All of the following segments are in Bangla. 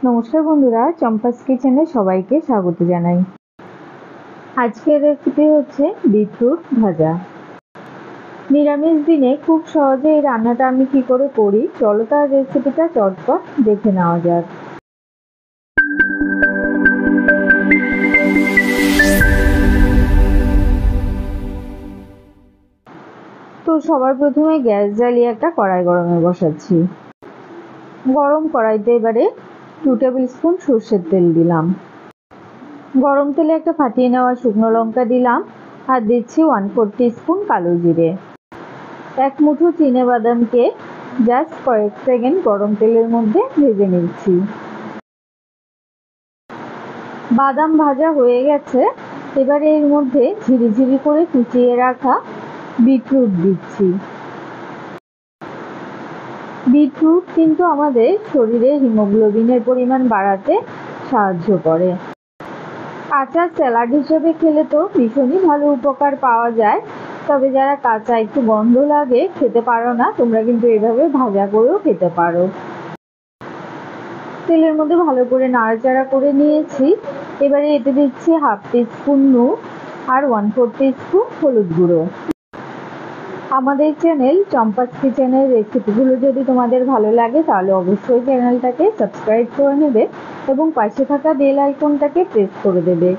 নমস্কার বন্ধুরা, চম্পাস কিচেনে সবাইকে স্বাগত জানাই। আজকের রেসিপি হচ্ছে বিটরুট ভাজা। নিরামিষ দিনে খুব সহজে এই রান্নাটা আমি কি করে করি, চলো তার রেসিপিটা চটপট দেখে নেওয়া যাক। তো সবার প্রথমে গ্যাস জ্বালিয়ে একটা কড়াই গরমে বসাচ্ছি। গরম কড়াইতে এবারে 2 টেবিল স্পুন সর্ষের তেল দিলাম। গরম তেলে একটা ফাটিয়ে নেওয়া শুকনো লঙ্কা দিলাম আর দিচ্ছি 1/4 টিস্পুন কালো জিরে। এক মুঠো চিনে বাদামকে জাস্ট কয়েক সেকেন্ড গরম তেলের মধ্যে ভেজে নিচ্ছি। বাদাম ভাজা হয়ে গেছে, এবারে এর মধ্যে ঝিরিঝিরি করে কুচিয়ে রাখা বিটরুট দিচ্ছি। বিটরুট কিন্তু আমাদের শরীরে হিমোগ্লোবিনের পরিমাণ বাড়াতে সাহায্য করে। কাঁচা স্যালাড হিসেবে খেলে তো ভীষণই ভালো উপকার পাওয়া যায়, তবে যারা কাঁচা একটু গন্ধ লাগে খেতে পারো না, তোমরা কিন্তু এভাবে ভাজা করেও খেতে পারো। তেলের মধ্যে ভালো করে নাড়াচাড়া করে নিয়েছি। এবারে এতে দিচ্ছি 1/2 টিস্পুন নুন আর 1/4 টিস্পুন হলুদ গুঁড়ো। আমাদের চ্যানেল চম্পাস কিচেনের রেসিপিগুলো যদি তোমাদের ভালো লাগে তাহলে অবশ্যই চ্যানেলটাকে সাবস্ক্রাইব করে নেবে এবং পাশে থাকা বেল আইকনটাকে প্রেস করে দেবে।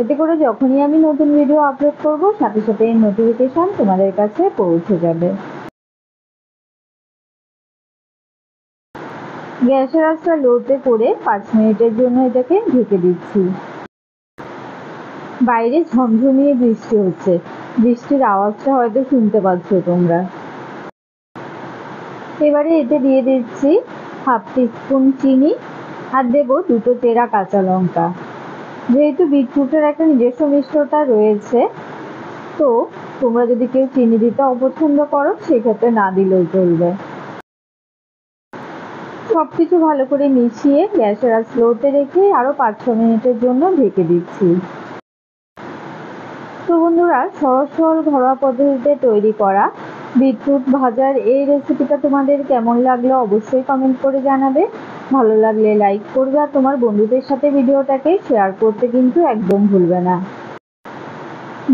এতে করে যখনই আমি নতুন ভিডিও আপলোড করব সাথে সাথে এই নোটিফিকেশন তোমাদের কাছে পৌঁছে যাবে। গ্যাসের আঁচটা লোতে করে 5 মিনিটের জন্য এটাকে ঢেকে দিচ্ছি। বাইরে ঝমঝমিয়ে বৃষ্টি হচ্ছে, বৃষ্টির আওয়াজটা হয়তো শুনতে পাচ্ছ তোমরা। এবারে এতে দিয়ে দিচ্ছি 1/2 টিস্পুন চিনি আর দেবো 2টো চেরা কাঁচা লঙ্কা। যেহেতু বিটরুটের একটা নিজস্ব মিষ্টতা রয়েছে, তো তোমরা যদি কেউ চিনি দিতে অপছন্দ করো সেক্ষেত্রে না দিলেও চলবে। সবকিছু ভালো করে মিশিয়ে গ্যাসের আঁচ স্লোতে রেখে আরো 5-6 মিনিটের জন্য ঢেকে দিচ্ছি। তো বন্ধুরা, সহজ সরল ঘরোয়া পদ্ধতিতে তৈরি করা বিটরুট ভাজার এই রেসিপিটা তোমাদের কেমন লাগলো অবশ্যই কমেন্ট করে জানাবে। ভালো লাগলে লাইক করবে আর তোমার বন্ধুদের সাথে ভিডিওটাকে শেয়ার করতে কিন্তু একদম ভুলবে না।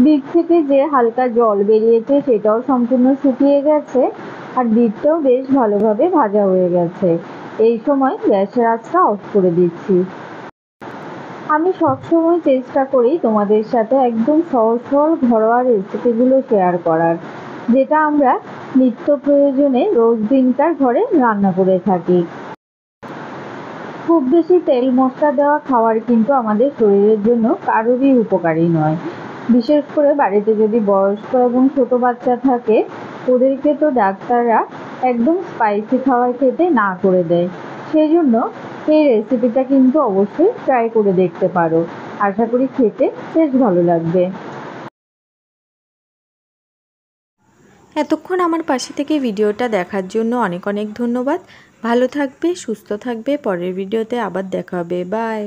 বিট থেকে যে হালকা জল বেরিয়েছে সেটাও সম্পূর্ণ শুকিয়ে গেছে আর বিটটাও বেশ ভালোভাবে ভাজা হয়ে গেছে। এই সময় গ্যাসের আঁচটা অফ করে দিচ্ছি। আমি সবসময় চেষ্টা করি তোমাদের সাথে একদম সহজ সরল ঘরোয়া রেসিপিগুলো শেয়ার করার, যেটা আমরা নিত্য প্রয়োজনে রোজ দিনকার ঘরে রান্না করে থাকি। খুব বেশি তেল মশলা দেওয়া খাবার কিন্তু আমাদের শরীরের জন্য কারোরই উপকারী নয়। বিশেষ করে বাড়িতে যদি বয়স্ক এবং ছোট বাচ্চা থাকে, ওদেরকে তো ডাক্তাররা একদম স্পাইসি খাবার খেতে না করে দেয়। সেই জন্য এই রেসিপিটা কিন্তু অবশ্যই ট্রাই করে দেখতে পারো। আশা করি খেতে বেশ ভালো লাগবে। এতক্ষণ আমার পাশে থেকে ভিডিওটা দেখার জন্য অনেক অনেক ধন্যবাদ। ভালো থাকবে, সুস্থ থাকবে। পরের ভিডিওতে আবার দেখা হবে। বাই।